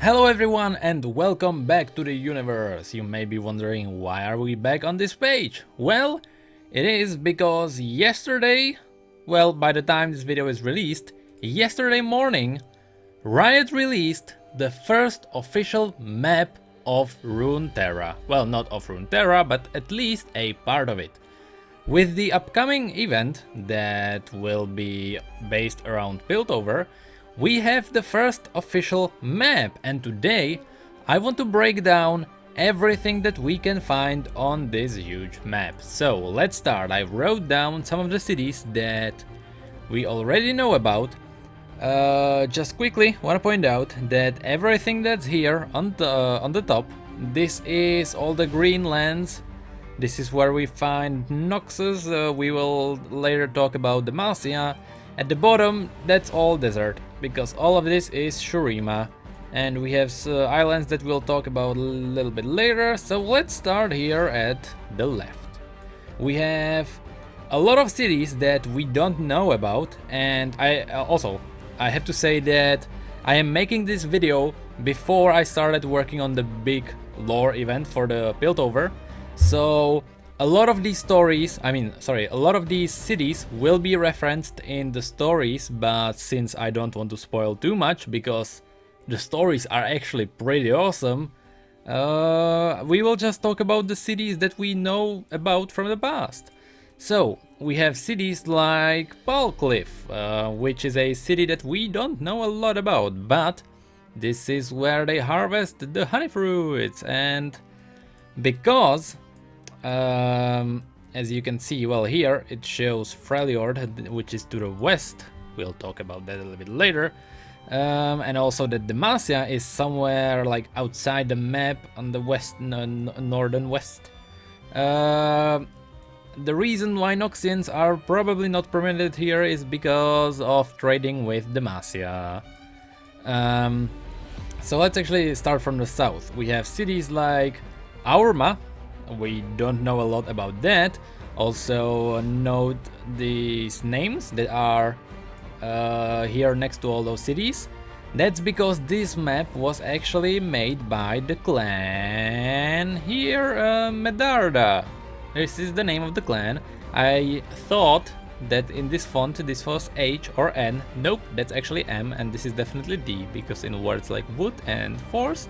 Hello everyone and welcome back to the universe. You may be wondering, why are we back on this page? Well, it is because yesterday, by the time this video is released, yesterday morning, Riot released the first official map of Runeterra. Well, not of Runeterra, but at least a part of it. With the upcoming event that will be based around Piltover, we have the first official map, and today I want to break down everything that we can find on this huge map. So let's start. I wrote down some of the cities that we already know about. Just quickly want to point out that everything that's here on the top, this is all the green lands. This is where we find Noxus. We will later talk about Demacia. At the bottom, that's all desert, because all of this is Shurima, and we have islands that we'll talk about a little bit later. So let's start here at the left. We have a lot of cities that we don't know about, and I have to say that I am making this video before I started working on the big lore event for the Piltover. So a lot of these a lot of these cities will be referenced in the stories, but since I don't want to spoil too much because the stories are actually pretty awesome, we will just talk about the cities that we know about from the past. So we have cities like Palcliff, which is a city that we don't know a lot about, but this is where they harvest the honey fruits, and because as you can see, well, here it shows Freljord, which is to the west. We'll talk about that a little bit later. And also that Demacia is somewhere like outside the map on the west, northern west. The reason why Noxians are probably not permitted here is because of trading with Demacia. So let's actually start from the south. We have cities like Aurma. We don't know a lot about that. Also note these names that are here next to all those cities. That's because this map was actually made by the clan here, Medarda. This is the name of the clan. I thought that in this font this was H or N. Nope, that's actually M, and this is definitely D, because in words like wood and forced,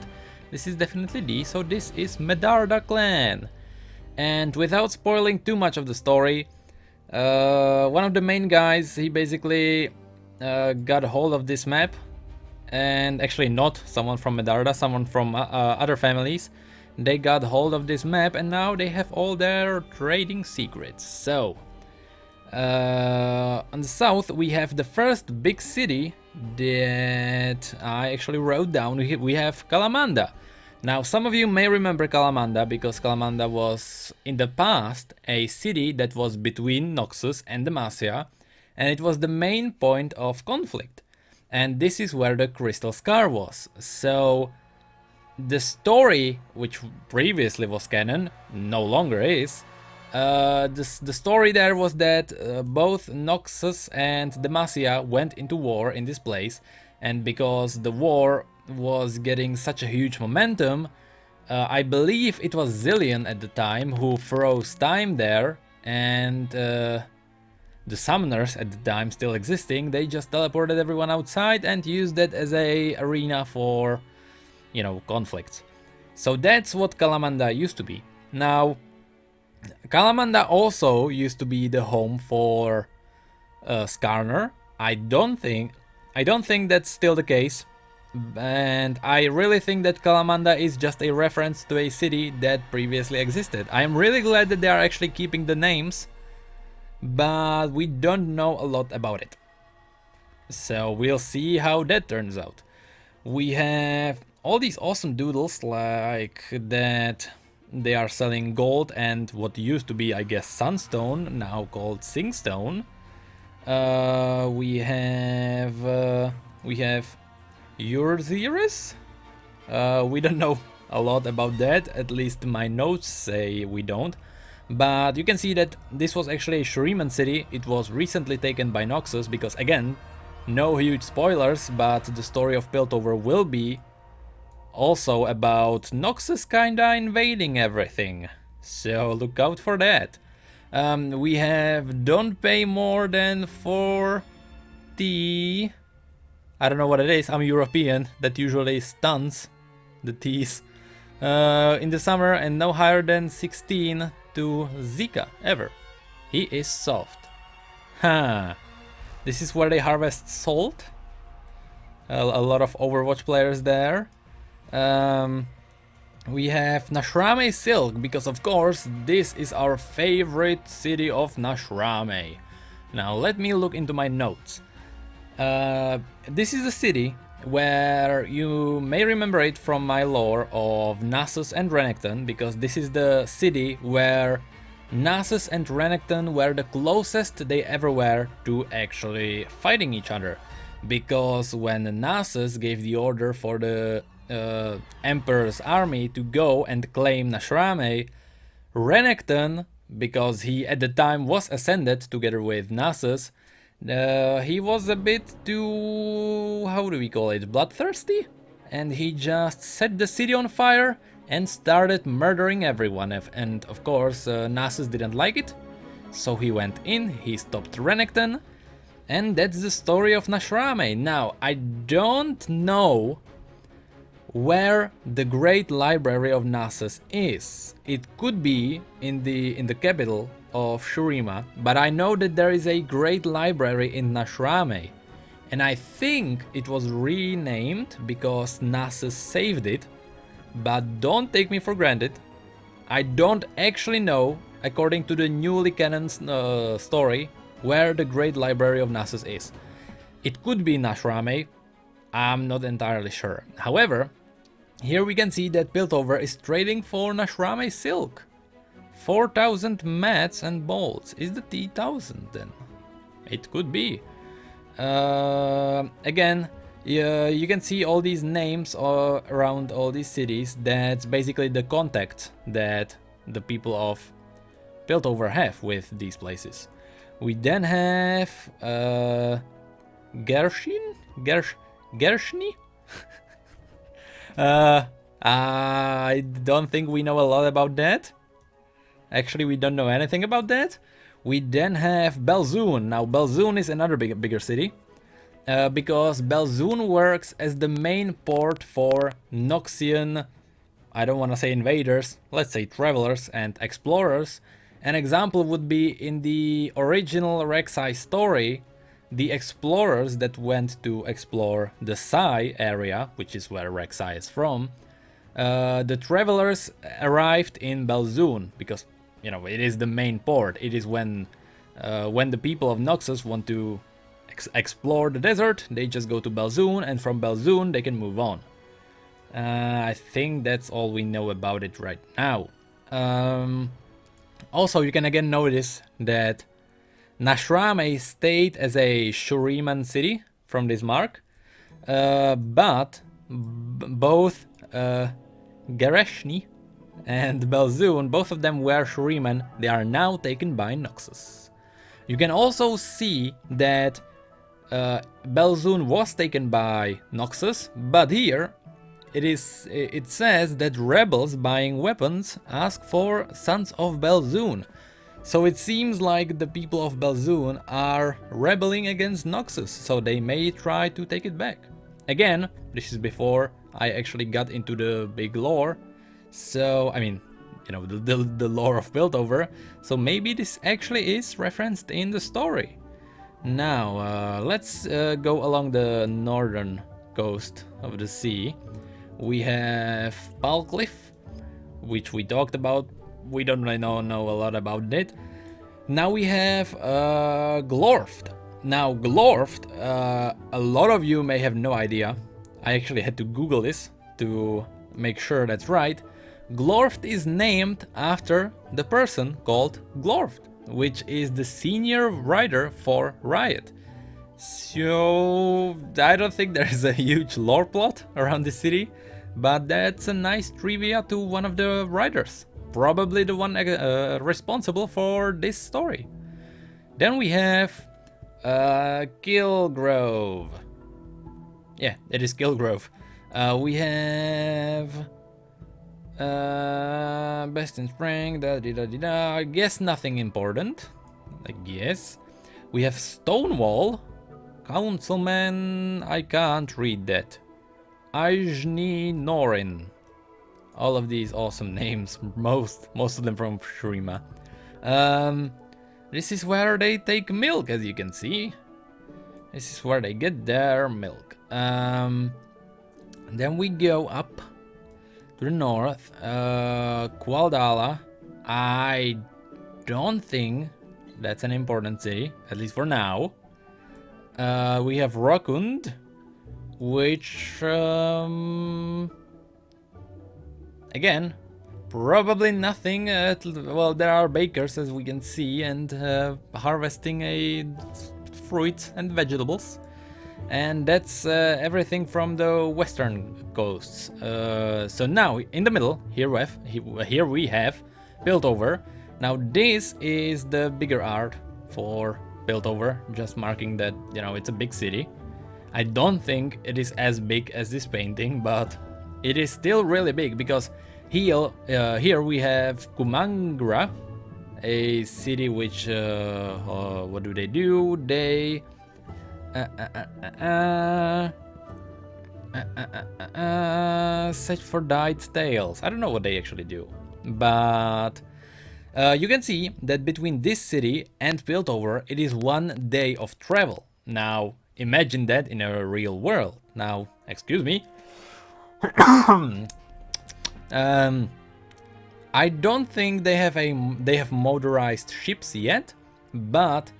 this is definitely D, so this is Medarda clan. And without spoiling too much of the story, one of the main guys, he basically got a hold of this map, and actually not someone from Medarda, someone from other families. They got hold of this map, and now they have all their trading secrets. So on the south we have the first big city that I actually wrote down. We have Kalamanda. Now some of you may remember Kalamanda because Kalamanda was in the past a city that was between Noxus and Demacia, and it was the main point of conflict, and this is where the Crystal Scar was. So the story, which previously was canon, no longer is. The story there was that both Noxus and Demacia went into war in this place, and because the war was getting such a huge momentum, I believe it was Zillion at the time who froze time there, and the summoners at the time still existing, they just teleported everyone outside and used that as a arena for, you know, conflicts. So that's what Kalamanda used to be. Now Kalamanda also used to be the home for Skarner. I don't think that's still the case, and I really think that Kalamanda is just a reference to a city that previously existed. I'm really glad that they are actually keeping the names, but we don't know a lot about it. So we'll see how that turns out. We have all these awesome doodles like that. They are selling gold and what used to be, I guess, sunstone, now called singstone. We have Urziris. We don't know a lot about that, at least my notes say we don't. But you can see that this was actually a Shuriman city. It was recently taken by Noxus because, again, no huge spoilers, but the story of Piltover will be also about Noxus kinda invading everything. So look out for that. We have don't pay more than 40... I don't know what it is, I'm European, that usually stuns the T's. In the summer, and no higher than 16 to Zika, ever. He is soft. Huh. This is where they harvest salt. A lot of Overwatch players there. We have Nashrame Silk, because of course this is our favorite city of Nashrame. Now let me look into my notes. This is a city where you may remember it from my lore of Nasus and Renekton, because this is the city where Nasus and Renekton were the closest they ever were to actually fighting each other. Because when Nasus gave the order for the Emperor's army to go and claim Nashrame, Renekton, because he at the time was ascended together with Nasus, he was a bit too, how do we call it, bloodthirsty? And he just set the city on fire and started murdering everyone. And of course Nasus didn't like it, so he went in, he stopped Renekton, and that's the story of Nashrame. Now, I don't know where the Great Library of Nasus is. It could be in the capital of Shurima, but I know that there is a Great Library in Nashrame, and I think it was renamed because Nasus saved it, but don't take me for granted. I don't actually know, according to the newly canon story, where the Great Library of Nasus is. It could be Nashrame, I'm not entirely sure. However, here we can see that Piltover is trading for Nashrame Silk. 4,000 mats and bolts. Is the T1000 then? It could be. Again, you can see all these names around all these cities. That's basically the contact that the people of Piltover have with these places. We then have Gershni? I don't think we know a lot about that. Actually, we don't know anything about that. We then have Belzoon. Now, Belzoon is another bigger city, because Belzoon works as the main port for Noxian, I don't want to say invaders, let's say travelers and explorers. An example would be in the original Rek'Sai story, the explorers that went to explore the Sai area, which is where Rek'Sai is from, the travelers arrived in Belzoon because, you know, it is the main port. It is when the people of Noxus want to explore the desert, they just go to Belzoon, and from Belzoon they can move on. I think that's all we know about it right now. Also, you can again notice that Nashrame stayed as a Shuriman city from this mark, but both Gereshni and Belzoon, both of them were Shuriman. They are now taken by Noxus. You can also see that Belzoon was taken by Noxus, but here it says that rebels buying weapons ask for Sons of Belzoon. So it seems like the people of Belzoon are rebelling against Noxus, so they may try to take it back. Again, this is before I actually got into the big lore, so, I mean, you know, the lore of Piltover, so maybe this actually is referenced in the story. Now, let's go along the northern coast of the sea. We have Palcliff, which we talked about. We don't really know a lot about it. Now we have Glorft. Now Glorft, a lot of you may have no idea. I actually had to Google this to make sure that's right. Glorft is named after the person called Glorft, which is the senior writer for Riot. So I don't think there's a huge lore plot around this city, but that's a nice trivia to one of the writers. Probably the one responsible for this story. Then we have Kilgrove. Yeah, it is Kilgrove. We have best in spring. Da da da da da. I guess nothing important. I guess we have Stonewall, Councilman. I can't read that. Ajni Norin. All of these awesome names. Most of them from Shurima. This is where they take milk, as you can see. This is where they get their milk. And then we go up to the north. Kualdala. I don't think that's an important city, at least for now. We have Rockund, which again, probably nothing. Well, there are bakers, as we can see, and harvesting fruit and vegetables. And that's everything from the western coasts. So now, in the middle, here we have Piltover. Now this is the bigger art for Piltover, just marking that, you know, it's a big city. I don't think it is as big as this painting, but it is still really big, because here we have Kumangra, a city which, what do? They search for dyed tales. I don't know what they actually do, but you can see that between this city and Piltover, it is 1 day of travel. Now, imagine that in a real world. Now, excuse me. I don't think they have motorized ships yet, but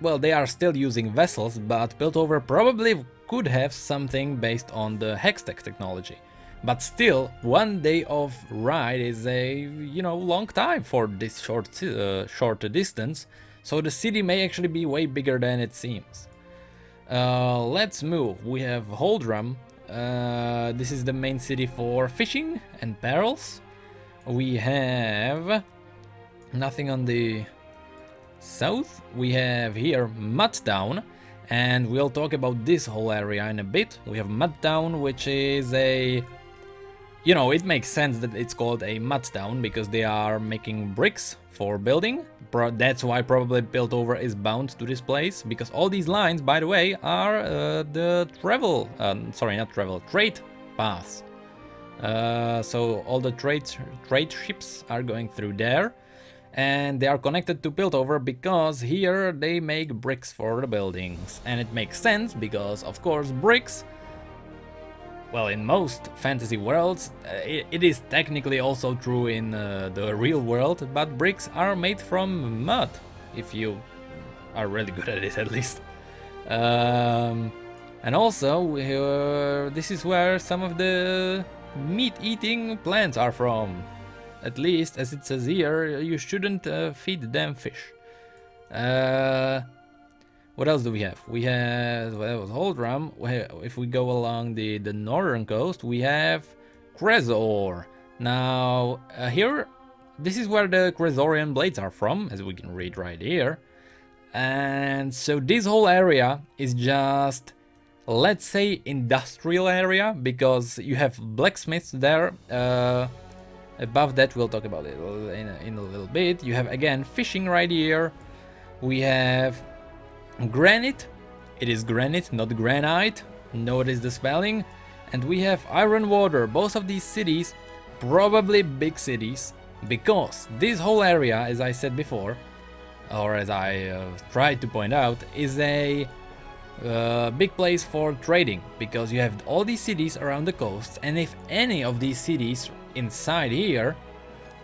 well, they are still using vessels, but Piltover probably could have something based on the Hextech technology. But still, 1 day of ride is a, you know, long time for this short distance, so the city may actually be way bigger than it seems. Let's move. We have Holdrum. This is the main city for fishing and barrels. We have nothing on the south. We have here Mudtown, and we'll talk about this whole area in a bit. We have Mudtown, which is a, you know, it makes sense that it's called a Mudtown because they are making bricks for building. That's why probably Piltover is bound to this place, because all these lines, by the way, are the trade paths. So all the trade ships are going through there, and they are connected to Piltover because here they make bricks for the buildings. And it makes sense because, of course, bricks, well, in most fantasy worlds, it is technically also true in the real world, but bricks are made from mud, if you are really good at it, at least. And also, this is where some of the meat-eating plants are from. At least, as it says here, you shouldn't feed them fish. What else do we have? We have, well, that was Holdrum. If we go along the northern coast, we have Cresor. Now, here, this is where the Cresorian blades are from, as we can read right here. And so this whole area is just, let's say, industrial area, because you have blacksmiths there. Above that, we'll talk about it in a little bit. You have, again, fishing right here. We have granite. It is granite, not granite. Notice the spelling. And we have iron water. Both of these cities, probably big cities, because this whole area, as I said before, or as I tried to point out, is a big place for trading, because you have all these cities around the coast, and if any of these cities inside here,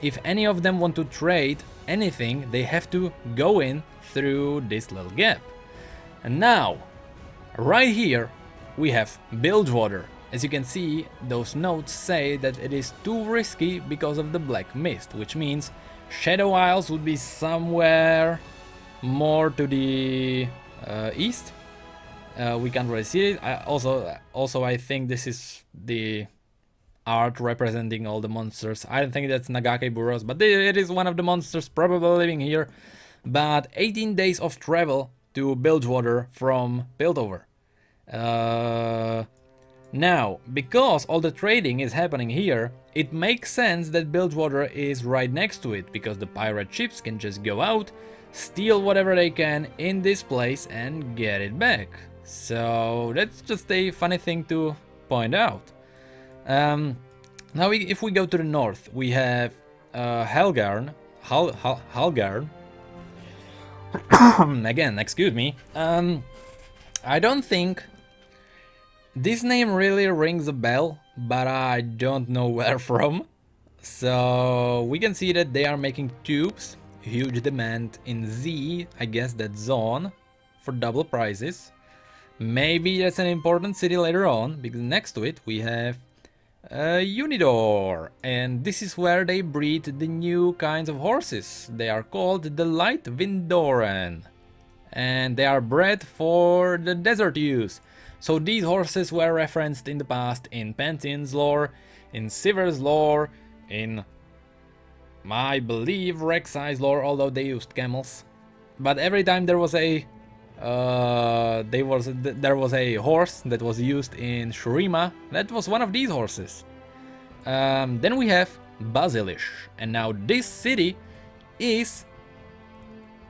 if any of them want to trade anything, they have to go in through this little gap. And now, right here, we have Bilgewater. As you can see, those notes say that it is too risky because of the black mist, which means Shadow Isles would be somewhere more to the east. We can't really see it. Also, I think this is the art representing all the monsters. I don't think that's Nagake Burros, but it is one of the monsters probably living here. But 18 days of travel to Bilgewater from Piltover. Now, because all the trading is happening here, it makes sense that Bilgewater is right next to it, because the pirate ships can just go out, steal whatever they can in this place and get it back. So that's just a funny thing to point out. Now if we go to the north, we have Halgarn. Halgarn. Again, excuse me. I don't think this name really rings a bell, but I don't know where from. So we can see that they are making tubes, huge demand in Z, I guess that's zone, for double prices. Maybe that's an important city later on, because next to it we have Unidor, and this is where they breed the new kinds of horses. They are called the Light Vindoran, and they are bred for the desert use. So these horses were referenced in the past in Pantheon's lore, in Sivir's lore, in, I believe, Rek'Sai's lore, although they used camels. But every time there was a there was a horse that was used in Shurima, that was one of these horses. Then we have Basilish, and now this city is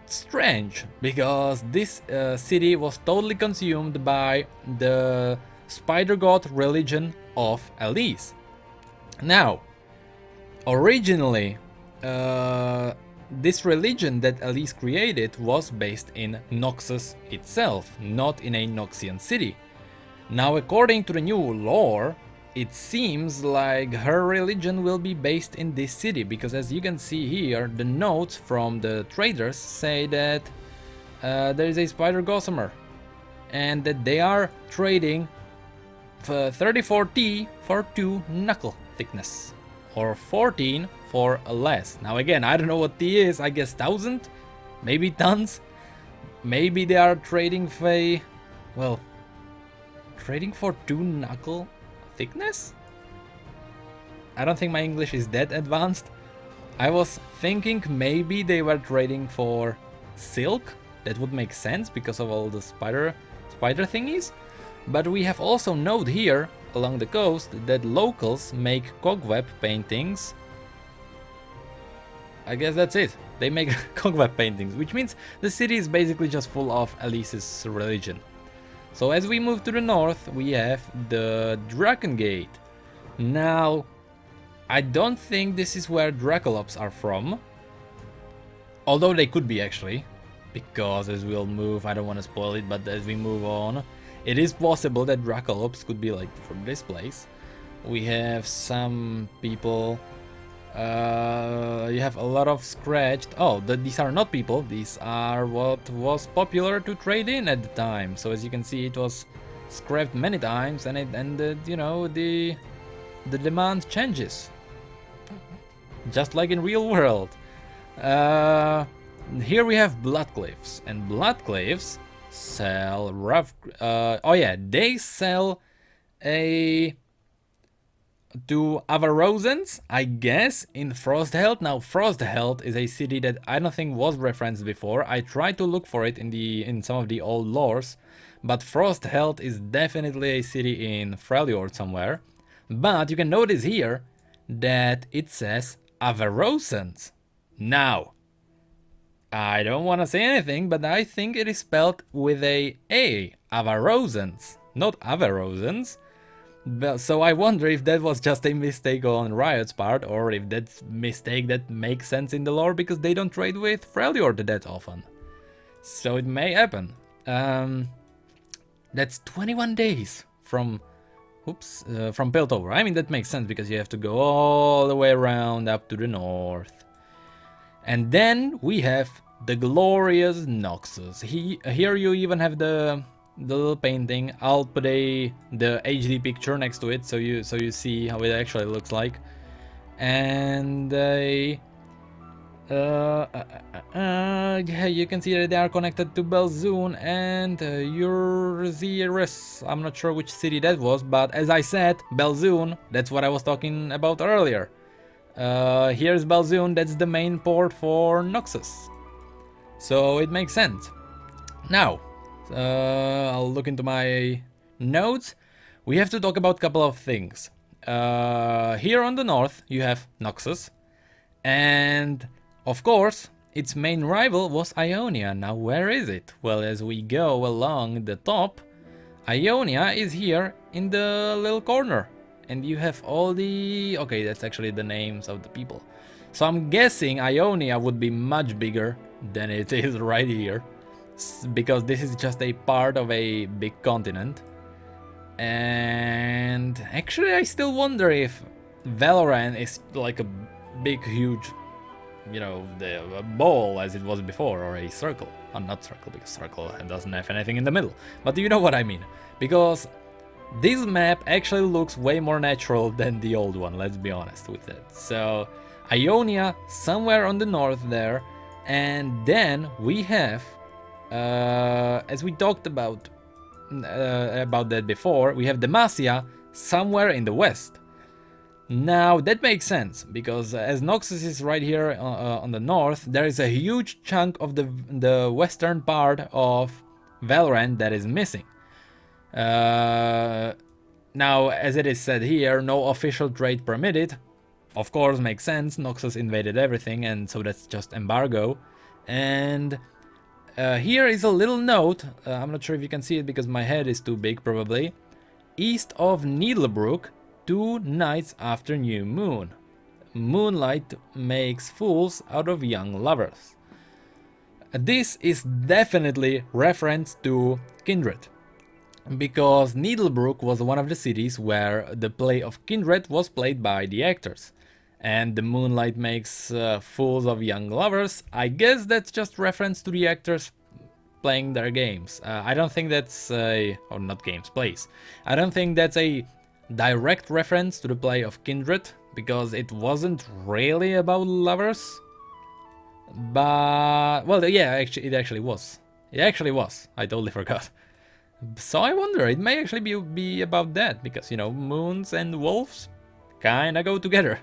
strange, because this city was totally consumed by the spider god religion of Elise. Now, originally, this religion that Elise created was based in Noxus itself, not in a Noxian city. Now, according to the new lore, it seems like her religion will be based in this city, because as you can see here, the notes from the traders say that there is a spider gossamer, and that they are trading 34T for 2 knuckle thickness, or 14 for less. Now again, I don't know what T is, I guess 1000? Maybe tons? Maybe they are trading for, well, trading for 2 knuckle thickness? I don't think my English is that advanced. I was thinking maybe they were trading for silk. That would make sense because of all the spider thingies. But we have also note here along the coast that locals make cobweb paintings. I guess that's it. They make cobweb paintings, which means the city is basically just full of Elise's religion. So as we move to the north, we have the Draken Gate. Now, I don't think this is where Dracolops are from. Although they could be actually, because as we'll move, I don't want to spoil it, but as we move on, it is possible that Dracolops could be like from this place. We have some people, you have a lot of scratched, these are not people, these are what was popular to trade in at the time. So as you can see, it was scrapped many times, and you know, the demand changes. Just like in real world. Here we have Bloodcliffs, and Bloodcliffs sell rough. They sell to Avarosans, I guess, in Frostheld. Now, Frostheld is a city that I don't think was referenced before. I tried to look for it in some of the old lores, but Frostheld is definitely a city in Freljord somewhere. But you can notice here that it says Avarosans. Now, I don't want to say anything, but I think it is spelled with a Avarosans, not Avarosans. So I wonder if that was just a mistake on Riot's part, or if that's a mistake that makes sense in the lore because they don't trade with Freljord that often. So it may happen. That's 21 days from Piltover. I mean, that makes sense because you have to go all the way around up to the north. And then we have the glorious Noxus. Here you even have the little painting. I'll put the HD picture next to it so you see how it actually looks like. And yeah, you can see that they are connected to Belzoon and Urziris. I'm not sure which city that was, but as I said, Belzoon, that's what I was talking about earlier. Here's Belzoon, that's the main port for Noxus. So it makes sense. Now, I'll look into my notes. we have to talk about a couple of things. Here on the north, you have Noxus, and of course, its main rival was Ionia. Now, where is it? Well, as we go along the top, Ionia is here in the little corner. And you have all the... okay, that's actually the names of the people. So I'm guessing Ionia would be much bigger than it is right here. Because this is just a part of a big continent. And actually I still wonder if Valorant is like a big, huge, you know, a ball as it was before, or a circle. Not circle, because circle doesn't have anything in the middle. But you know what I mean. Because this map actually looks way more natural than the old one, let's be honest with that. So, Ionia somewhere on the north there, and then we have, as we talked about that before, we have Demacia somewhere in the west. Now that makes sense, because as Noxus is right here on the north, there is a huge chunk of the western part of Valorant that is missing. Now, as it is said here, no official trade permitted. Of course, makes sense, Noxus invaded everything, and so that's just embargo. And here is a little note, I'm not sure if you can see it because my head is too big probably. East of Needlebrook, 2 nights after new moon. Moonlight makes fools out of young lovers. This is definitely reference to Kindred, because Needlebrook was one of the cities where the play of Kindred was played by the actors. And the moonlight makes fools of young lovers. I guess that's just reference to the actors playing their games. I don't think that's or not games, plays. I don't think that's a direct reference to the play of Kindred, because it wasn't really about lovers. But, well, yeah, actually, it actually was. It actually was. I totally forgot. So I wonder, it may actually be about that, because, you know, moons and wolves kinda go together.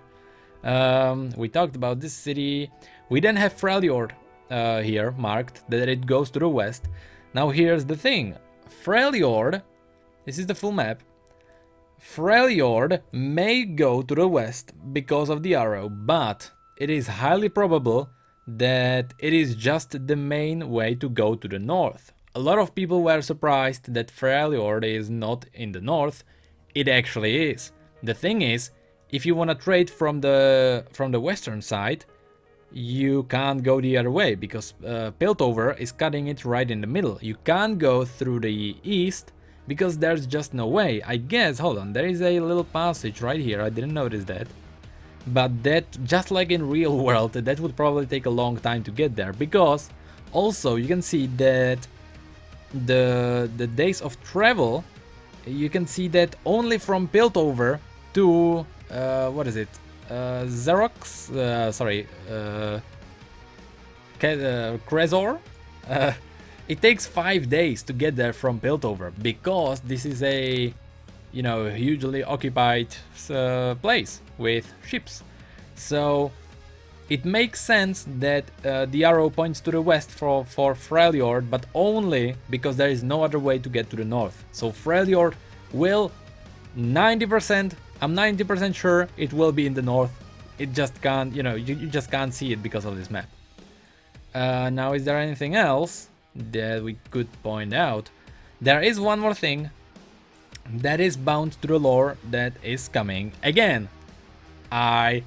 We talked about this city. We then have Freljord here marked that it goes to the west. Now here's the thing. Freljord, this is the full map. Freljord may go to the west because of the arrow, but it is highly probable that it is just the main way to go to the north. A lot of people were surprised that Freljord is not in the north. It actually is. The thing is, if you want to trade from the western side, you can't go the other way, because Piltover is cutting it right in the middle. You can't go through the east because there's just no way. I guess, hold on, there is a little passage right here, I didn't notice that. But that, just like in real world, that would probably take a long time to get there, because also you can see that the days of travel, you can see that only from Piltover to what is it? Xerox? Kresor? It takes 5 days to get there from Piltover, because this is a, you know, hugely occupied place with ships. So it makes sense that the arrow points to the west for Freljord, but only because there is no other way to get to the north. So Freljord will 90%, I'm 90% sure it will be in the north. It just can't, you know, you just can't see it because of this map. Now, is there anything else that we could point out? There is one more thing that is bound to the lore that is coming again. I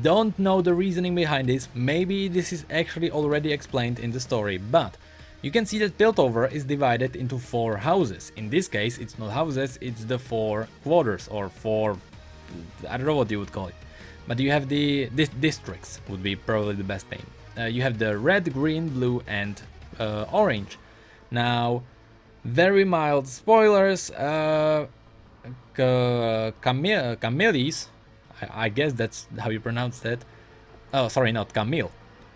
don't know the reasoning behind this. Maybe this is actually already explained in the story, but you can see that Piltover is divided into 4 houses. In this case, it's not houses, it's the 4 quarters, or 4, I don't know what you would call it. But you have the districts, would be probably the best name. You have the red, green, blue, and orange. Now, very mild spoilers. Camille's, I guess that's how you pronounce that. Oh, sorry, not Camille.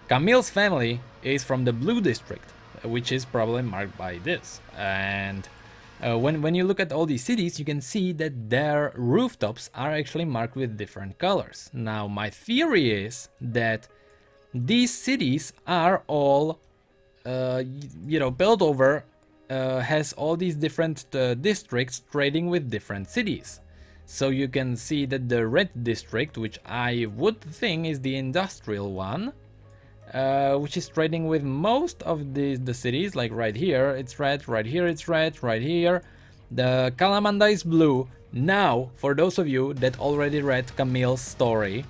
Camille's family is from the blue district, which is probably marked by this. And when you look at all these cities, you can see that their rooftops are actually marked with different colors. Now, my theory is that these cities are all, you know, built over has all these different districts trading with different cities. So you can see that the red district, which I would think is the industrial one, which is trading with most of the cities, like right here it's red, right here it's red, right here. The Kalamanda is blue. Now, for those of you that already read Camille's story,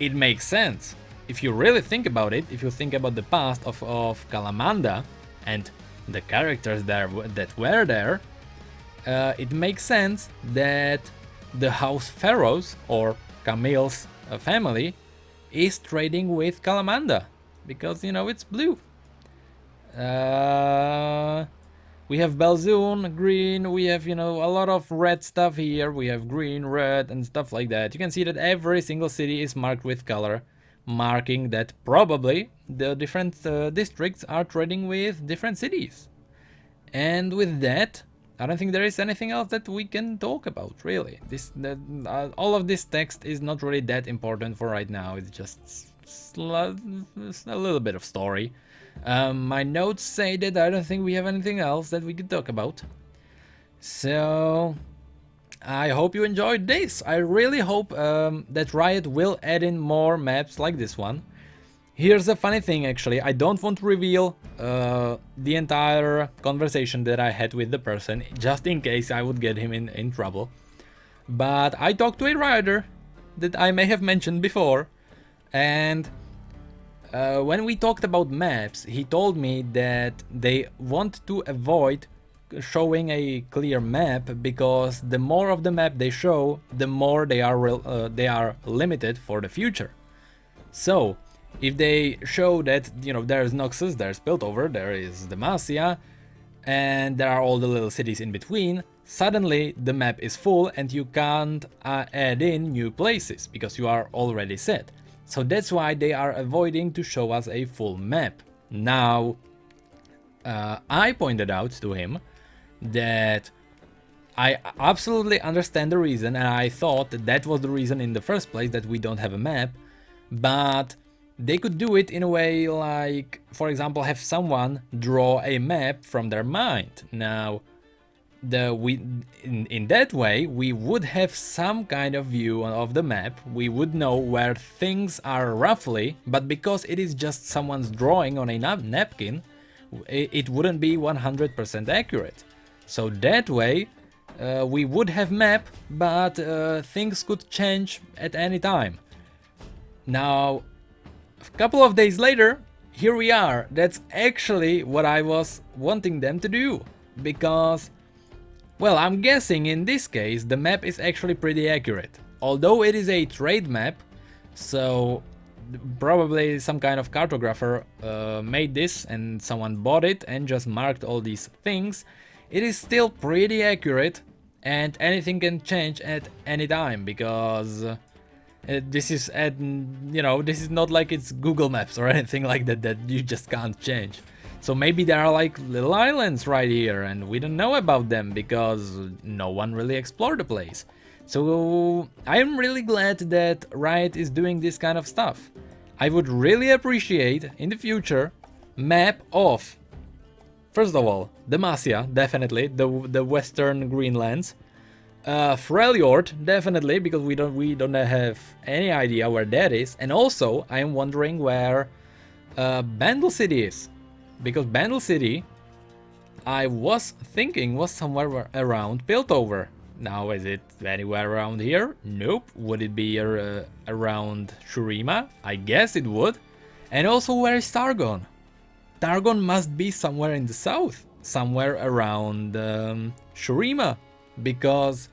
it makes sense. If you really think about it, if you think about the past of Kalamanda and the characters there that were there, it makes sense that the House Pharaohs, or Camille's family, is trading with Kalamanda, because, you know, it's blue. We have Belzoon, green, we have, you know, a lot of red stuff here, we have green, red, and stuff like that. You can see that every single city is marked with color, marking that probably the different districts are trading with different cities. And with that, I don't think there is anything else that we can talk about, really. All of this text is not really that important for right now, it's just a little bit of story. My notes say that I don't think we have anything else that we could talk about. So I hope you enjoyed this. I really hope that Riot will add in more maps like this one. Here's a funny thing, actually. I don't want to reveal the entire conversation that I had with the person, just in case I would get him in trouble. But I talked to a Rioter that I may have mentioned before, and when we talked about maps, he told me that they want to avoid showing a clear map, because the more of the map they show, the more they are limited for the future. So if they show that, you know, there's Noxus, there's Piltover, there is Demacia, and there are all the little cities in between, suddenly the map is full and you can't add in new places because you are already set. So that's why they are avoiding to show us a full map. Now, I pointed out to him that I absolutely understand the reason, and I thought that was the reason in the first place, that we don't have a map, but they could do it in a way like, for example, have someone draw a map from their mind. Now, in that way, we would have some kind of view of the map, we would know where things are roughly, but because it is just someone's drawing on a napkin, it wouldn't be 100% accurate. So that way, we would have map, but things could change at any time. Now, a couple of days later, here we are. That's actually what I was wanting them to do, because, well, I'm guessing in this case the map is actually pretty accurate. Although it is a trade map, so probably some kind of cartographer made this and someone bought it and just marked all these things, it is still pretty accurate, and anything can change at any time, because this is this is not like it's Google Maps or anything like that you just can't change. So maybe there are like little islands right here and we don't know about them because no one really explored the place. So I'm really glad that Riot is doing this kind of stuff. I would really appreciate in the future map of, first of all, Demacia, definitely, the western Greenlands. Freljord, definitely, because we don't have any idea where that is. And also, I am wondering where Bandle City is, because Bandle City, I was thinking, was somewhere around Piltover. Now, is it anywhere around here? Nope. Would it be around Shurima? I guess it would. And also, where is Targon? Targon must be somewhere in the south, somewhere around Shurima, because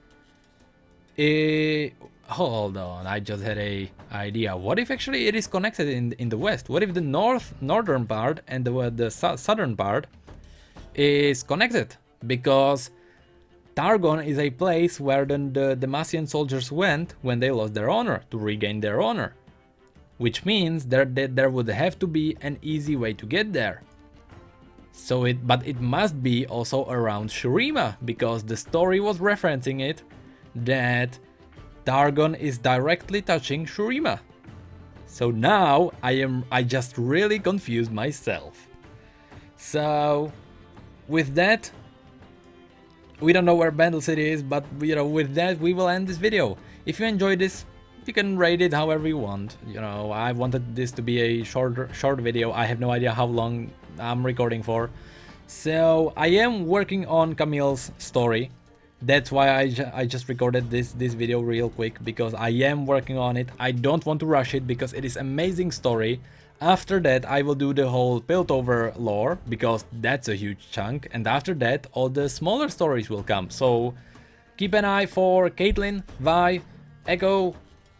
hold on, I just had a idea. What if actually it is connected in the west? What if the northern part and the southern part is connected? Because Targon is a place where the Demacian soldiers went when they lost their honor, to regain their honor. Which means that there would have to be an easy way to get there. So but it must be also around Shurima, because the story was referencing it, that Targon is directly touching Shurima. So now I just really confused myself. So with that, we don't know where Bandle City is, but you know, with that we will end this video. If you enjoyed this, you can rate it however you want. You know, I wanted this to be a short video. I have no idea how long I'm recording for. So I am working on Camille's story. That's why I just recorded this video real quick, because I am working on it. I don't want to rush it because it is amazing story. After that I will do the whole Piltover lore, because that's a huge chunk, and after that all the smaller stories will come. So keep an eye for Caitlyn, Vi, Echo,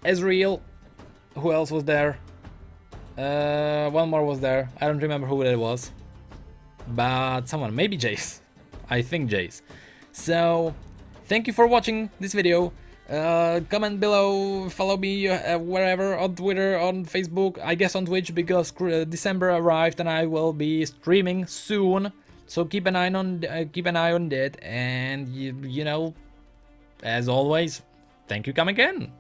Ezreal. Who else was there? One more was there. I don't remember who that was, but someone, maybe Jace. I think Jace. So thank you for watching this video. Comment below, follow me wherever, on Twitter, on Facebook, I guess on Twitch, because December arrived and I will be streaming soon. So keep an eye on that, and you know, as always, thank you, come again.